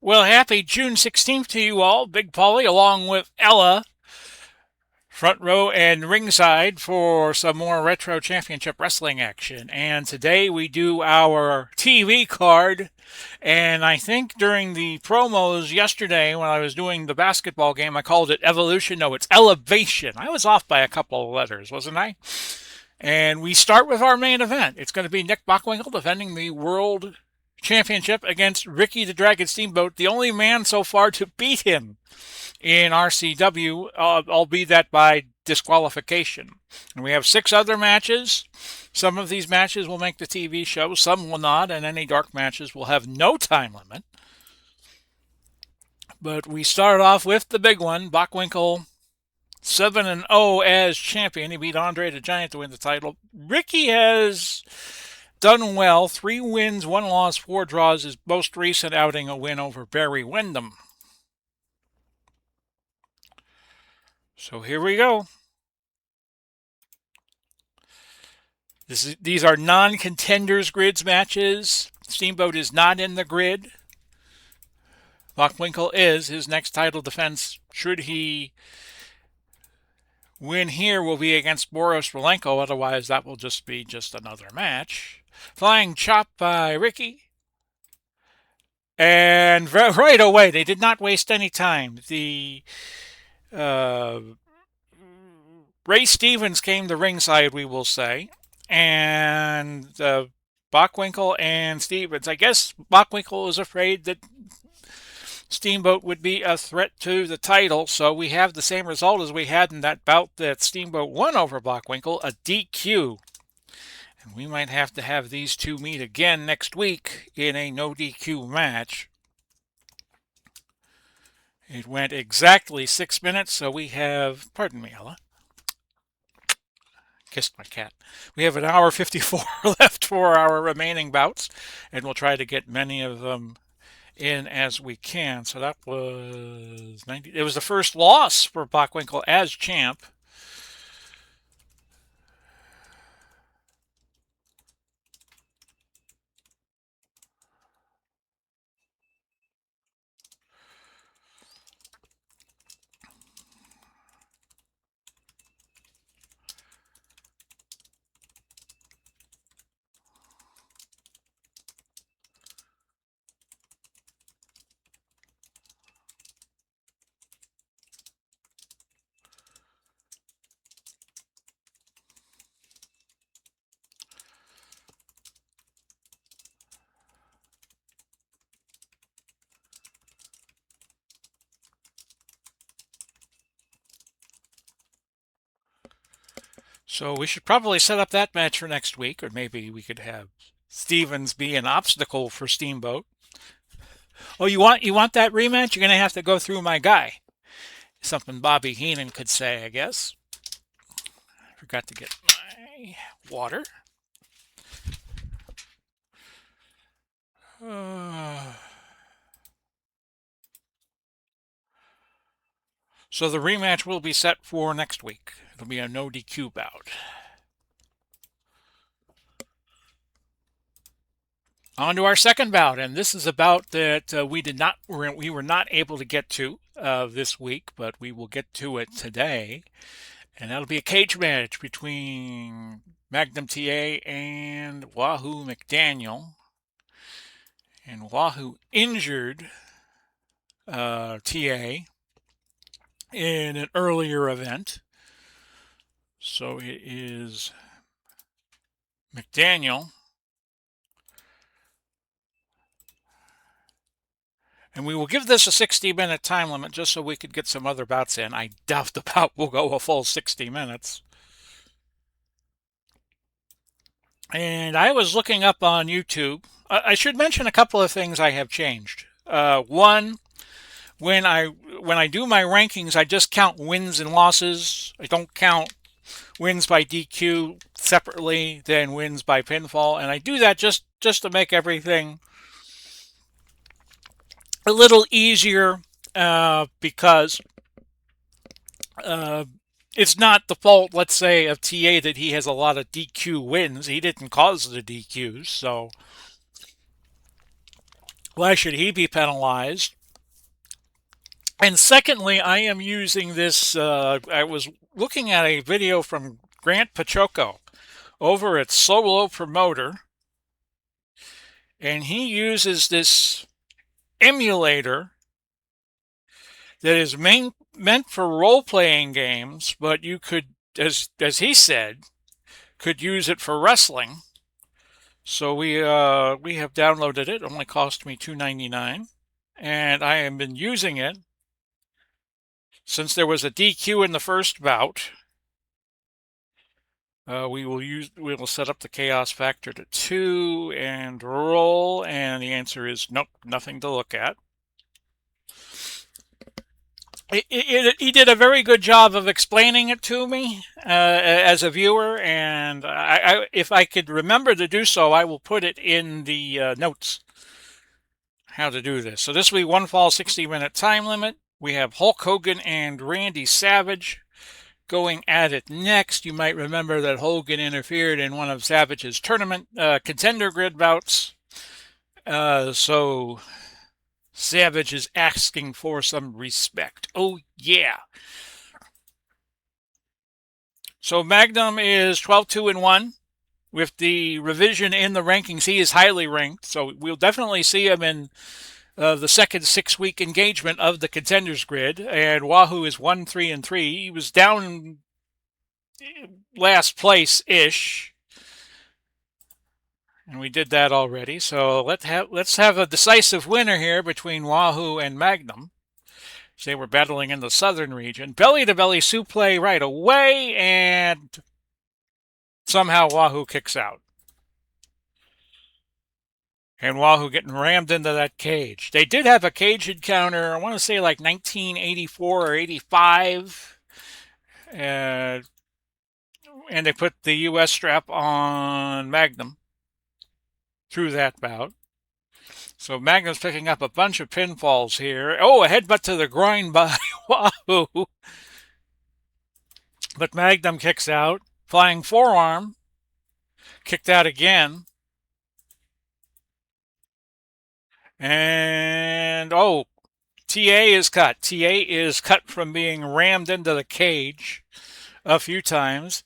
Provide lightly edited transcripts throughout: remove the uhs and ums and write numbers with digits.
Well, happy June 16th to you all. Big Polly along with Ella, front row and ringside for some more Retro Championship Wrestling action. And today we do our TV card. And I think during the promos yesterday when I was doing the basketball game, I called it Evolution. No, it's Elevation. I was off by a couple of letters, wasn't I? And we start with our main event. It's going to be Nick Bockwinkel defending the World Championship against Ricky the Dragon Steamboat, the only man so far to beat him in RCW, albeit that by disqualification. And we have 6 other matches. Some of these matches will make the TV show, some will not, and any dark matches will have no time limit. But we start off with the big one, Bockwinkel 7-0 as champion. He beat Andre the Giant to win the title. Ricky has done well. 3 wins, 1 loss, 4 draws. His most recent outing, a win over Barry Windham. So here we go. These are non-contenders grids matches. Steamboat is not in the grid. Bockwinkel is. His next title defense, should he win here, will be against Boris Malenko. Otherwise, that will just be another match. Flying chop by Ricky. And right away, they did not waste any time. The Ray Stevens came to ringside, we will say. And Bockwinkel and Stevens. I guess Bockwinkel was afraid that Steamboat would be a threat to the title, so we have the same result as we had in that bout that Steamboat won over Bockwinkel, a DQ. And we might have to have these two meet again next week in a no DQ match. It went exactly 6 minutes, so we have, pardon me, Ella. Kissed my cat. We have an hour 54 left for our remaining bouts, and we'll try to get many of them in as we can. So that was 90. It was the first loss for Bockwinkel as champ. So we should probably set up that match for next week, or maybe we could have Stevens be an obstacle for Steamboat. Oh, you want that rematch? You're going to have to go through my guy. Something Bobby Heenan could say, I guess. I forgot to get my water. So the rematch will be set for next week. It'll be a no DQ bout. On to our second bout, and this is a bout that we were not able to get to this week, but we will get to it today, and that'll be a cage match between Magnum TA and Wahoo McDaniel. And Wahoo injured TA in an earlier event. So it is McDaniel. And we will give this a 60-minute time limit just so we could get some other bouts in. I doubt the bout will go a full 60 minutes. And I was looking up on YouTube I should mention a couple of things I have changed. One, when I do my rankings, I just count wins and losses. I don't count wins by DQ separately than wins by pinfall, and I do that just to make everything a little easier because uh, it's not the fault, let's say, of TA that he has a lot of DQ wins. He didn't cause the DQs, so why should he be penalized? And secondly, I am using this. I was looking at a video from Grant Pachoco over at Solo Promoter, and he uses this emulator that is meant for role-playing games, but you could, as he said, could use it for wrestling. So we have downloaded it. It only cost me $2.99, and I have been using it since there was a DQ in the first bout. We will set up the chaos factor to 2 and roll, and the answer is nope, nothing to look at. He did a very good job of explaining it to me as a viewer, and if I could remember to do so, I will put it in the notes how to do this. So this will be one fall 60-minute time limit. We have Hulk Hogan and Randy Savage going at it next. You might remember that Hogan interfered in one of Savage's tournament contender grid bouts. So Savage is asking for some respect. Oh, yeah. So Magnum is 12-2-1. With the revision in the rankings, he is highly ranked. So we'll definitely see him in the second 6-week engagement of the contenders grid. And Wahoo is 1-3-3. He was down last place-ish. And we did that already. So let's have a decisive winner here between Wahoo and Magnum. They were battling in the southern region. Belly-to-belly suplex right away, and somehow Wahoo kicks out. And Wahoo getting rammed into that cage. They did have a cage encounter, I want to say like 1984 or 85. And they put the U.S. strap on Magnum through that bout. So Magnum's picking up a bunch of pinfalls here. Oh, a headbutt to the groin by Wahoo. But Magnum kicks out. Flying forearm. Kicked out again. And, oh, TA is cut. TA is cut from being rammed into the cage a few times.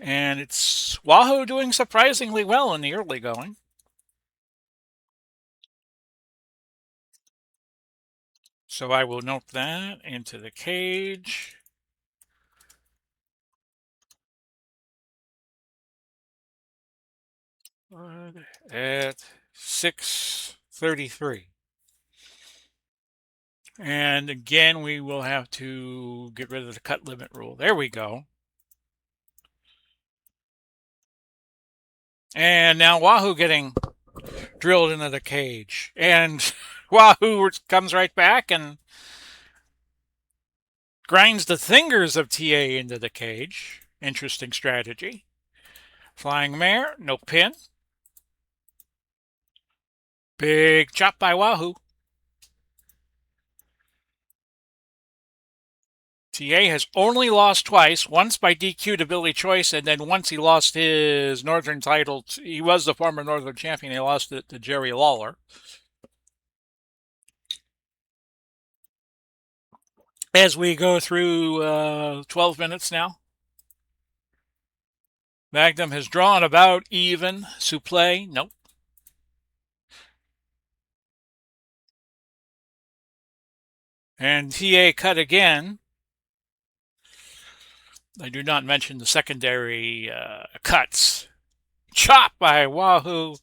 And it's Wahoo doing surprisingly well in the early going. So I will note that into the cage. At 6:33. And again, we will have to get rid of the cut limit rule. There we go. And now Wahoo getting drilled into the cage. And Wahoo comes right back and grinds the fingers of TA into the cage. Interesting strategy. Flying mare, no pin. Big chop by Wahoo. TA has only lost twice, once by DQ to Billy Choice, and then once he lost his Northern title. He was the former Northern champion. He lost it to Jerry Lawler. As we go through 12 minutes now, Magnum has drawn about even. Suplex, nope. And TA cut again. I do not mention the secondary cuts. Chop by Wahoo.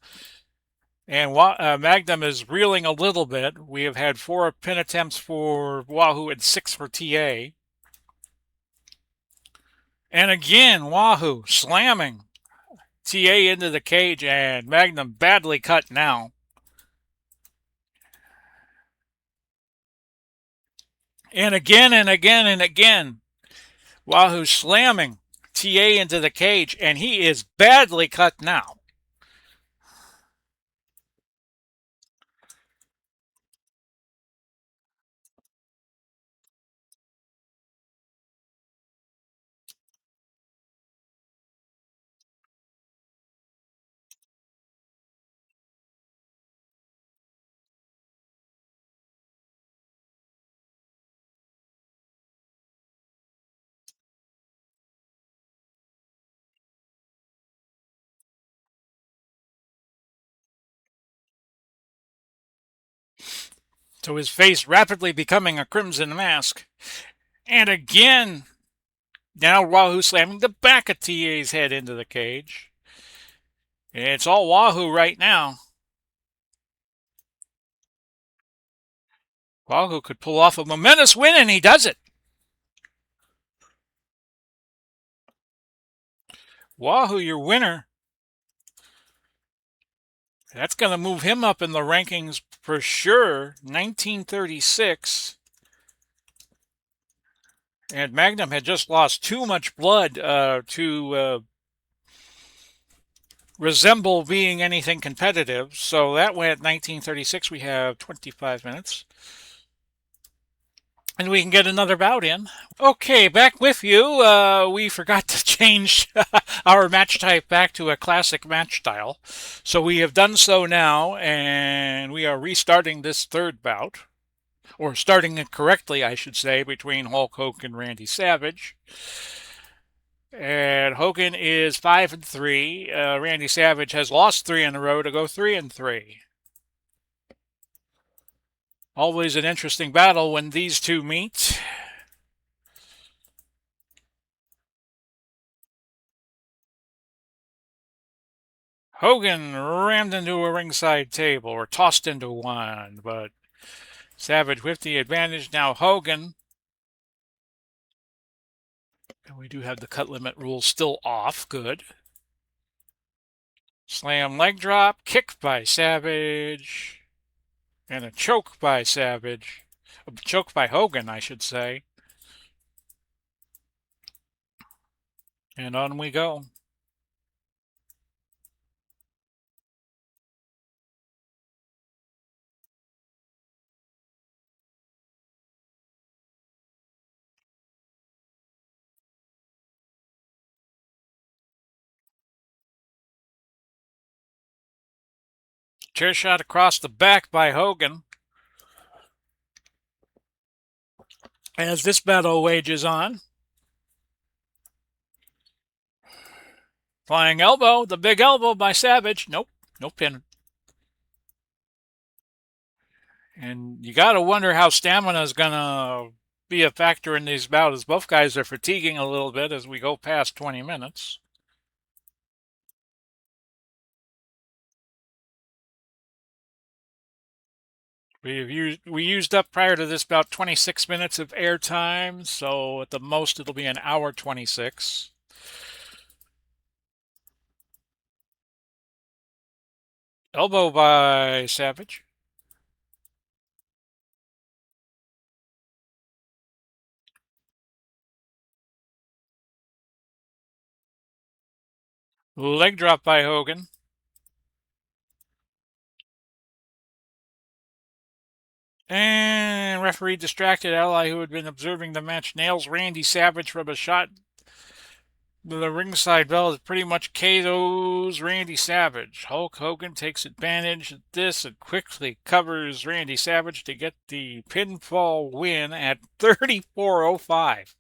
And Magnum is reeling a little bit. We have had 4 pin attempts for Wahoo and 6 for TA. And again, Wahoo slamming. TA into the cage, and Magnum badly cut now. And again and again and again. Wahoo slamming TA into the cage, and he is badly cut now. So his face rapidly becoming a crimson mask. And again, now Wahoo slamming the back of TA's head into the cage. It's all Wahoo right now. Wahoo could pull off a momentous win, and he does it. Wahoo, your winner. That's going to move him up in the rankings for sure. 1936. And Magnum had just lost too much blood to resemble being anything competitive. So that way at 1936, we have 25 minutes. And we can get another bout in. Okay, back with you. We forgot to change our match type back to a classic match style. So we have done so now, and we are restarting this third bout. Or starting it correctly, I should say, between Hulk Hogan and Randy Savage. And Hogan is 5-3. Randy Savage has lost 3 in a row to go 3-3. Always an interesting battle when these two meet. Hogan rammed into a ringside table, or tossed into one, but Savage with the advantage. Now Hogan. And we do have the cut limit rule still off. Good. Slam leg drop, kick by Savage, and a choke by Savage. A choke by Hogan, I should say. And on we go. Chair shot across the back by Hogan. As this battle wages on. Flying elbow, the big elbow by Savage. Nope, no pin. And you got to wonder how stamina is going to be a factor in these bouts. Both guys are fatiguing a little bit as we go past 20 minutes. We used up prior to this about 26 minutes of airtime, so at the most it'll be an hour 26. Elbow by Savage. Leg drop by Hogan. And referee distracted ally who had been observing the match nails Randy Savage from a shot. The ringside bell is pretty much KO's Randy Savage. Hulk Hogan takes advantage of this and quickly covers Randy Savage to get the pinfall win at 34:05.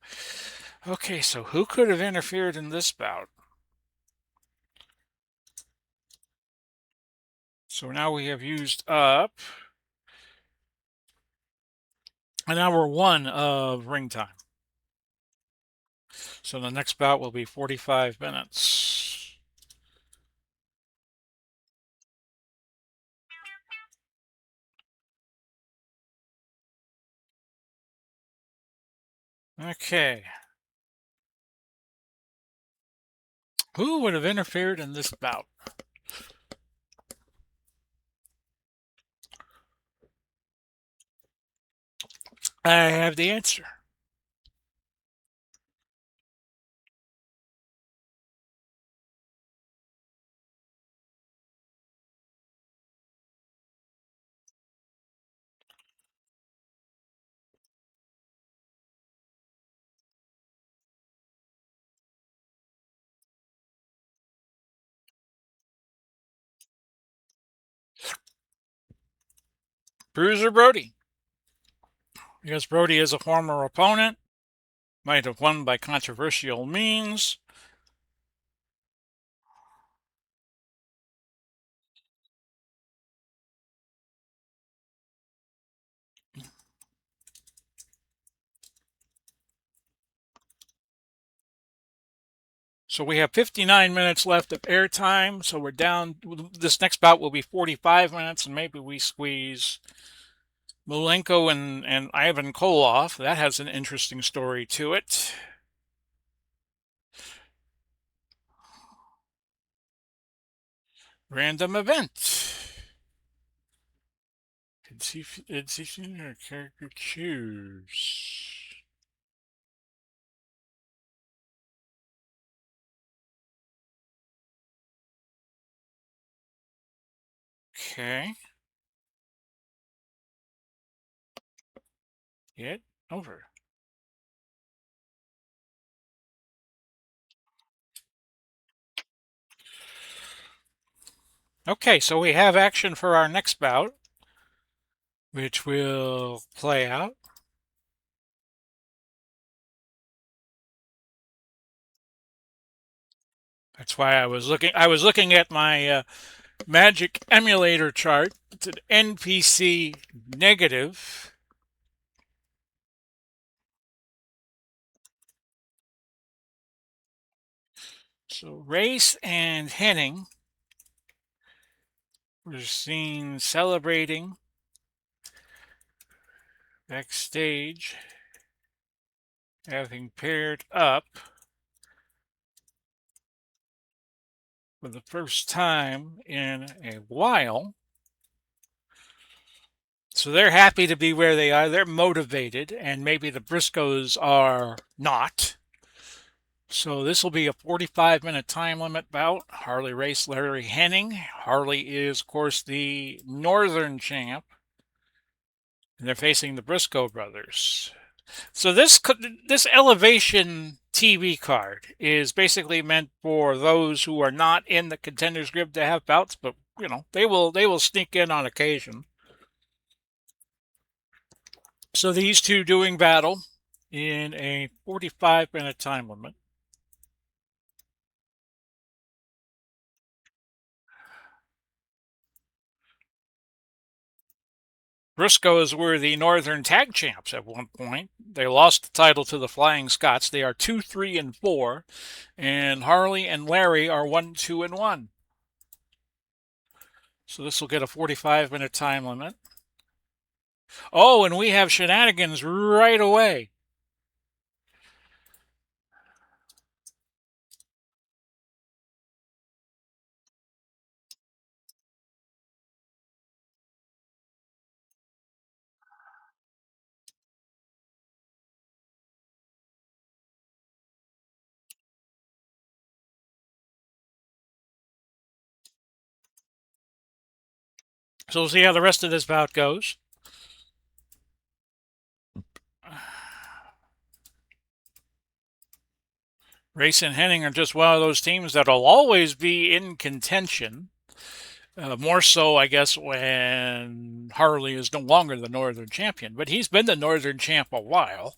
Okay, so who could have interfered in this bout? So now we have used up an hour 1 of ring time. So the next bout will be 45 minutes. Okay. Who would have interfered in this bout? I have the answer. Bruiser Brody. Because Brody is a former opponent, might have won by controversial means. So we have 59 minutes left of airtime. So we're down. This next bout will be 45 minutes, and maybe we squeeze Malenko and Ivan Koloff. That has an interesting story to it. Random event. Decision or character choose. Okay. Get over. Okay, so we have action for our next bout, which will play out. That's why I was looking. I was looking at my Magic emulator chart. It's an NPC negative. So Race and Henning were seen celebrating backstage, having paired up for the first time in a while. So they're happy to be where they are. They're motivated, and maybe the Briscoes are not. So this will be a 45-minute time limit bout. Harley Race, Larry Henning. Harley is, of course, the Northern champ, and they're facing the Briscoe brothers. So this elevation TV card is basically meant for those who are not in the contenders grid to have bouts, but they will sneak in on occasion. So these two doing battle in a 45-minute time limit. Briscoes were the Northern Tag Champs at one point. They lost the title to the Flying Scots. They are 2, 3, and 4, and Harley and Larry are 1, 2, and 1. So this will get a 45-minute time limit. Oh, and we have shenanigans right away. So we'll see how the rest of this bout goes. Race and Henning are just one of those teams that'll always be in contention. More so, I guess, when Harley is no longer the Northern champion, but he's been the Northern champ a while.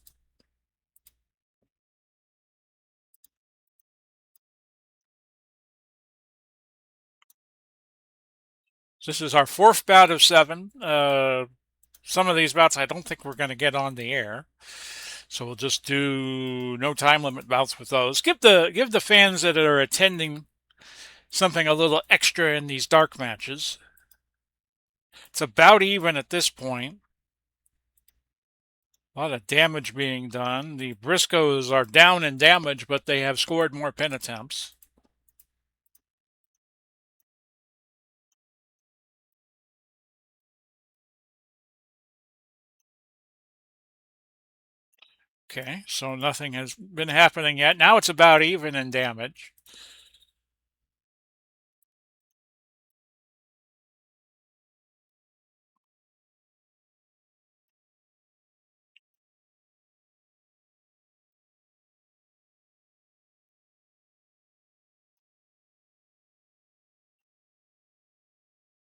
This is our fourth bout of 7. Some of these bouts I don't think we're going to get on the air, so we'll just do no time limit bouts with those. Give the fans that are attending something a little extra in these dark matches. It's about even at this point. A lot of damage being done. The Briscoes are down in damage, but they have scored more pin attempts. Okay, so nothing has been happening yet. Now it's about even in damage.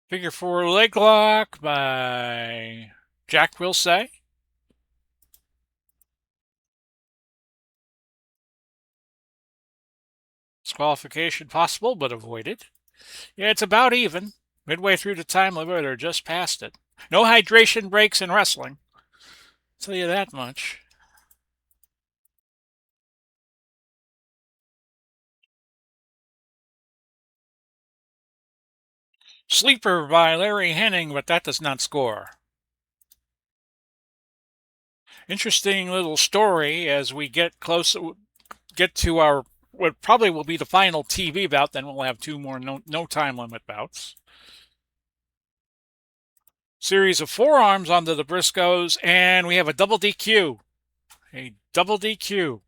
Figure four leg lock by Jack will say. Disqualification possible, but avoided. Yeah, it's about even. Midway through the time limit or just past it. No hydration breaks in wrestling. I'll tell you that much. Sleeper by Larry Henning, but that does not score. Interesting little story as we get close, get to our what probably will be the final TV bout. Then we'll have two more no time limit bouts. Series of forearms onto the Briscoes, and we have a double DQ. A double DQ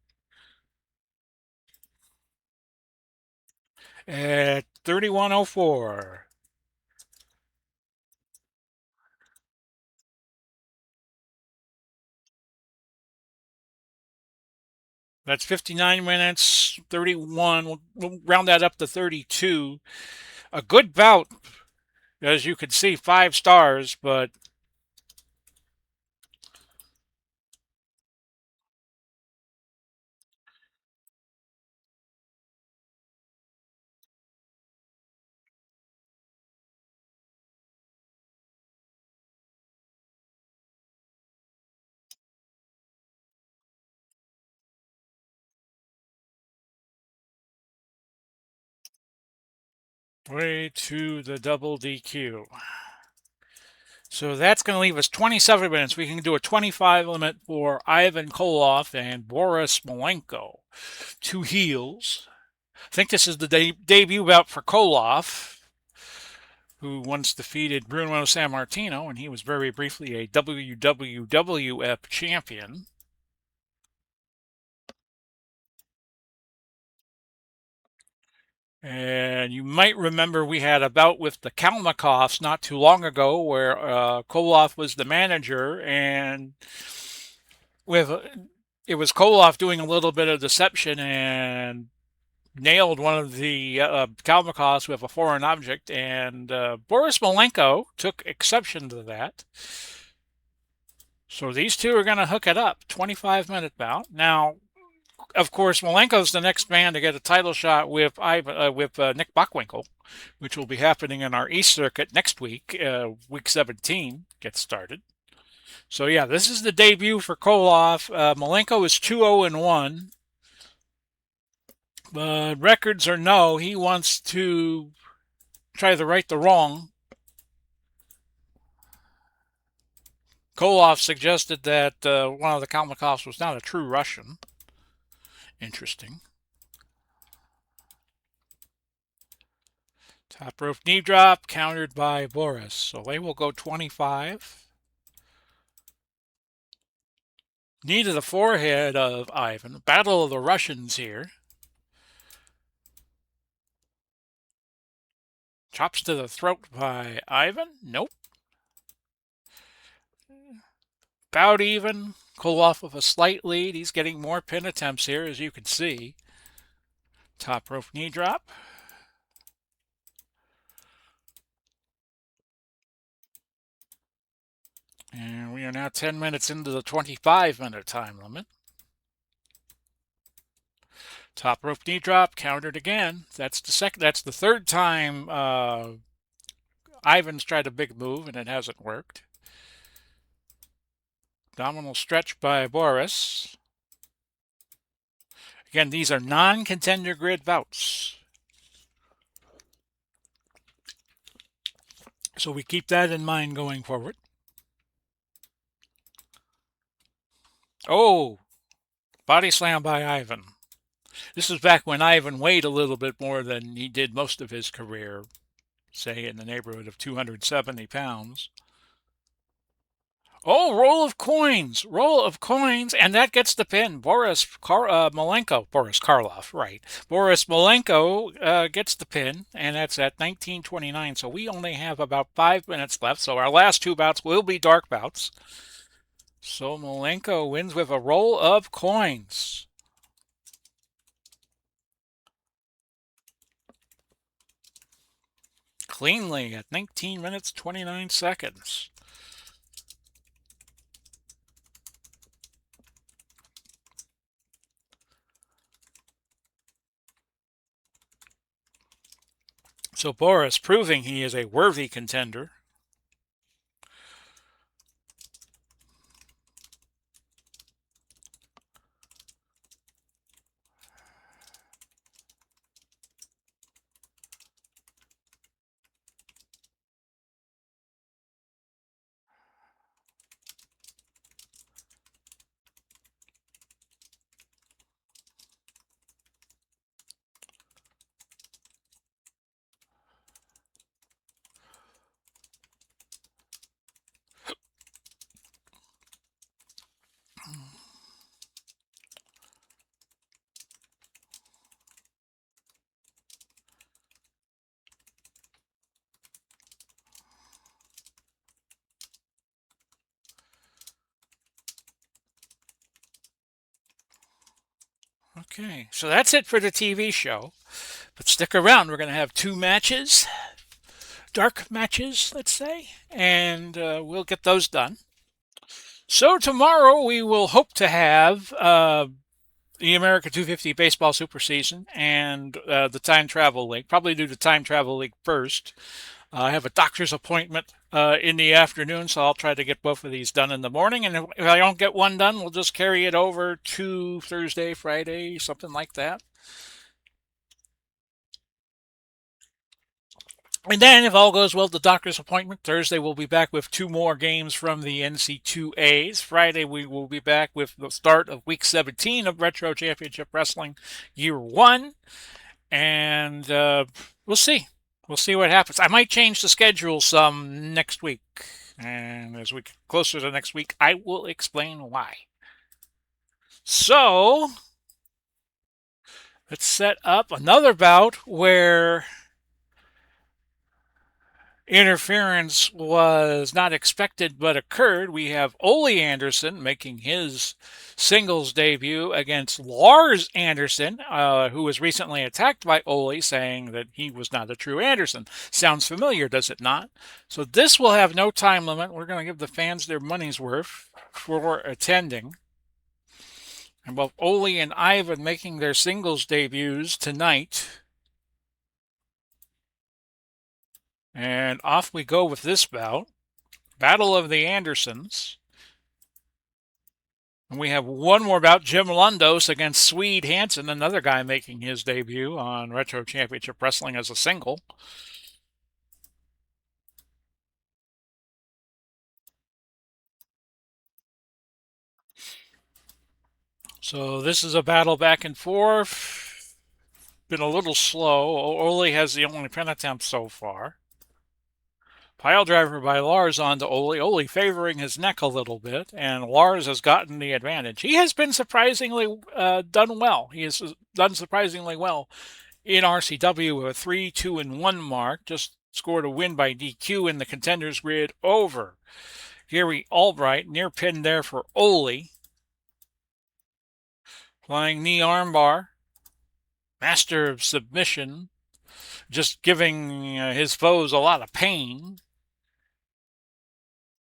at 31:04. That's 59 minutes, 31. We'll round that up to 32. A good bout, as you can see, 5 stars, but way to the double DQ. So that's going to leave us 27 minutes. We can do a 25 limit for Ivan Koloff and Boris Malenko. Two heels. I think this is the debut bout for Koloff, who once defeated Bruno Sammartino, and he was very briefly a WWF champion. And you might remember we had a bout with the Kalmakoffs not too long ago where Koloff was the manager, and with it was Koloff doing a little bit of deception and nailed one of the Kalmakoffs with a foreign object, and Boris Malenko took exception to that. So these two are going to hook it up. 25-minute bout. Now, of course, Malenko's the next man to get a title shot with Nick Bockwinkel, which will be happening in our East Circuit next week. Week 17 gets started. So yeah, this is the debut for Koloff. Malenko is 2-0-1. But records or no, he wants to try to right the wrong. Koloff suggested that one of the Kalmakoffs was not a true Russian. Interesting. Top rope knee drop countered by Boris. So they will go 25. Knee to the forehead of Ivan. Battle of the Russians here. Chops to the throat by Ivan. Nope. About even. Koloff with a slight lead. He's getting more pin attempts here, as you can see. Top rope knee drop. And we are now 10 minutes into the 25-minute time limit. Top rope knee drop, countered again. That's the third time Ivan's tried a big move and it hasn't worked. Abdominal stretch by Boris. Again, these are non-contender grid bouts. So we keep that in mind going forward. Oh, body slam by Ivan. This is back when Ivan weighed a little bit more than he did most of his career, say in the neighborhood of 270 pounds. Oh, roll of coins, and that gets the pin. Boris Karloff, right? Boris Malenko gets the pin, and that's at 19:29. So we only have about 5 minutes left. So our last two bouts will be dark bouts. So Malenko wins with a roll of coins. Cleanly at 19 minutes 29 seconds. So Boris proving he is a worthy contender. Okay, so that's it for the TV show. But stick around, we're going to have two matches, dark matches, let's say, and we'll get those done. So tomorrow we will hope to have the America 250 Baseball Super Season and the Time Travel League. Probably do the Time Travel League first. I have a doctor's appointment in the afternoon, so I'll try to get both of these done in the morning. And if I don't get one done, we'll just carry it over to Thursday, Friday, something like that. And then, if all goes well, the doctor's appointment. Thursday, we'll be back with two more games from the NC2As. Friday, we will be back with the start of week 17 of Retro Championship Wrestling Year 1. And we'll see. We'll see what happens. I might change the schedule some next week. And as we get closer to next week, I will explain why. So, let's set up another bout where interference was not expected but occurred. We have Ole Anderson making his singles debut against Lars Anderson, who was recently attacked by Ole, saying that he was not a true Anderson. Sounds familiar, does it not? So this will have no time limit. We're going to give the fans their money's worth for attending. And both Ole and Ivan making their singles debuts tonight. And off we go with this bout. Battle of the Andersons. And we have one more bout, Jim Lundos against Swede Hansen, another guy making his debut on Retro Championship Wrestling as a single. So this is a battle back and forth. Been a little slow. Ole has the only pin attempt so far. Pile driver by Lars onto Ole. Ole favoring his neck a little bit, and Lars has gotten the advantage. He has been surprisingly done well. He has done surprisingly well in RCW with a 3-2-1 mark. Just scored a win by DQ in the contenders grid over Gary Albright. Near pin there for Ole. Flying knee armbar. Master of submission. Just giving his foes a lot of pain.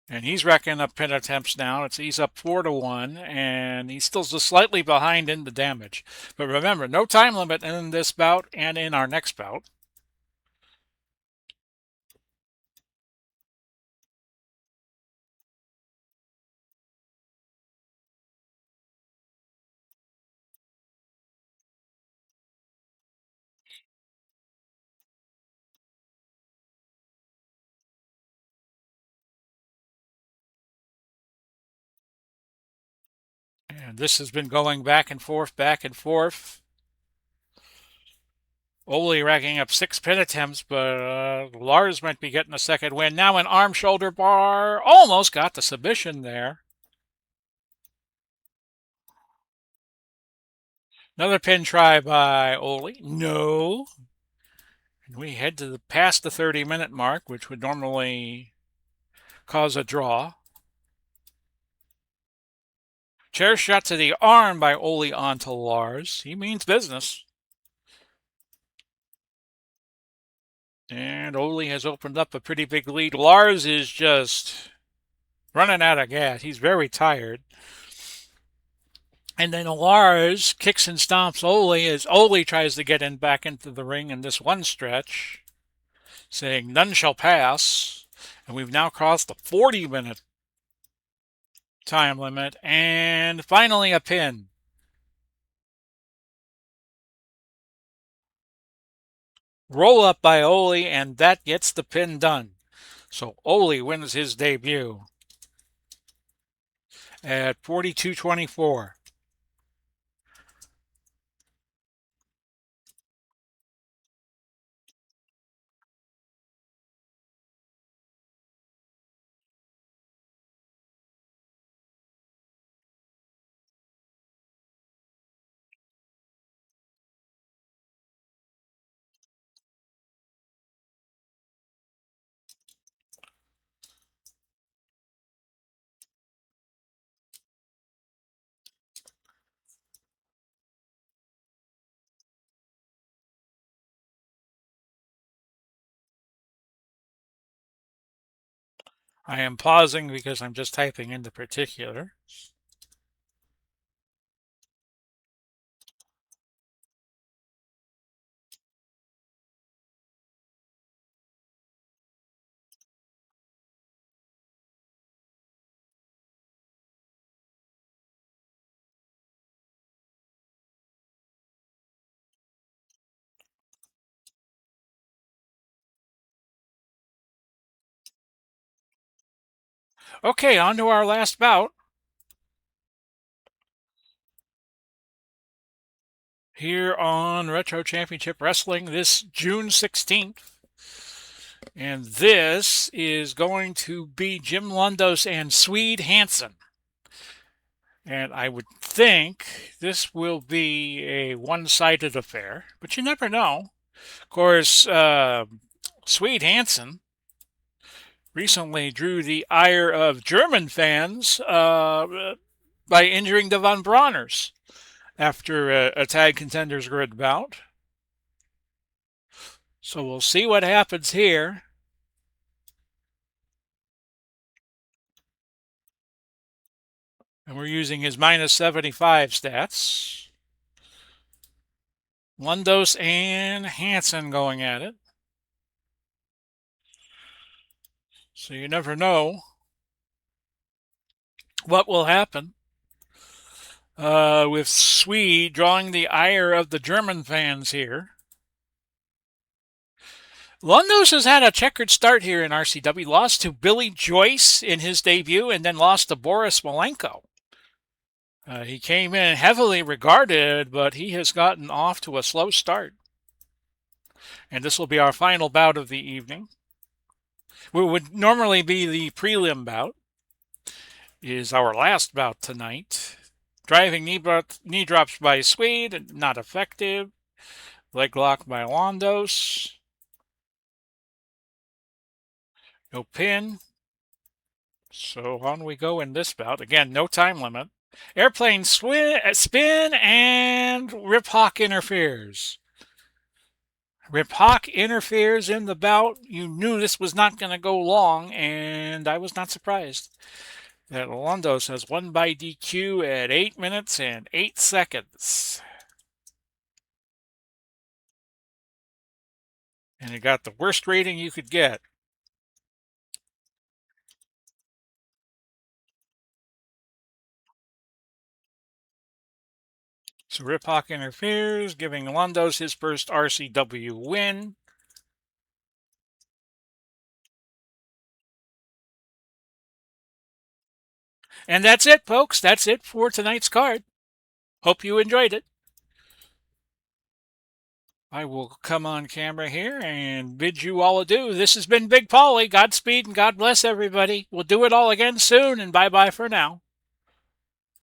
And he's racking up pin attempts now. He's up 4-1, and he's still just slightly behind in the damage. But remember, no time limit in this bout and in our next bout. And this has been going back and forth, back and forth. Ole racking up 6 pin attempts, but Lars might be getting a second win. Now an arm shoulder bar. Almost got the submission there. Another pin try by Ole. No. And we head to past the 30-minute mark, which would normally cause a draw. Chair shot to the arm by Ole onto Lars. He means business. And Ole has opened up a pretty big lead. Lars is just running out of gas. He's very tired. And then Lars kicks and stomps Ole as Ole tries to get in back into the ring in this one stretch, saying none shall pass. And we've now crossed the 40-minute time limit. And finally a pin. Roll up by Ole, and that gets the pin done. So Ole wins his debut at 42-24. I am pausing because I'm just typing in the particular. Okay, on to our last bout. Here on Retro Championship Wrestling this June 16th. And this is going to be Jim Lundos and Swede Hansen. And I would think this will be a one-sided affair, but you never know. Of course, Swede Hansen recently drew the ire of German fans by injuring the Von Brauners after a tag contenders grid bout. So we'll see what happens here. And we're using his minus 75 stats. Lundos and Hansen going at it. So you never know what will happen. With Swede drawing the ire of the German fans here. Lundos has had a checkered start here in RCW. Lost to Billy Joyce in his debut and then lost to Boris Malenko. He came in heavily regarded, but he has gotten off to a slow start. And this will be our final bout of the evening. What would normally be the prelim bout is our last bout tonight. Driving knee drops by Swede, not effective. Leg lock by Londos. No pin. So on we go in this bout. Again, no time limit. Airplane spin and Rip Hawk interferes. Rip Hawk interferes in the bout. You knew this was not going to go long, and I was not surprised that Londos has won by DQ at 8 minutes and 8 seconds. And it got the worst rating you could get. So Rip Hawk interferes, giving Londos his first RCW win. And that's it, folks. That's it for tonight's card. Hope you enjoyed it. I will come on camera here and bid you all adieu. This has been Big Polly. Godspeed and God bless everybody. We'll do it all again soon, and bye-bye for now.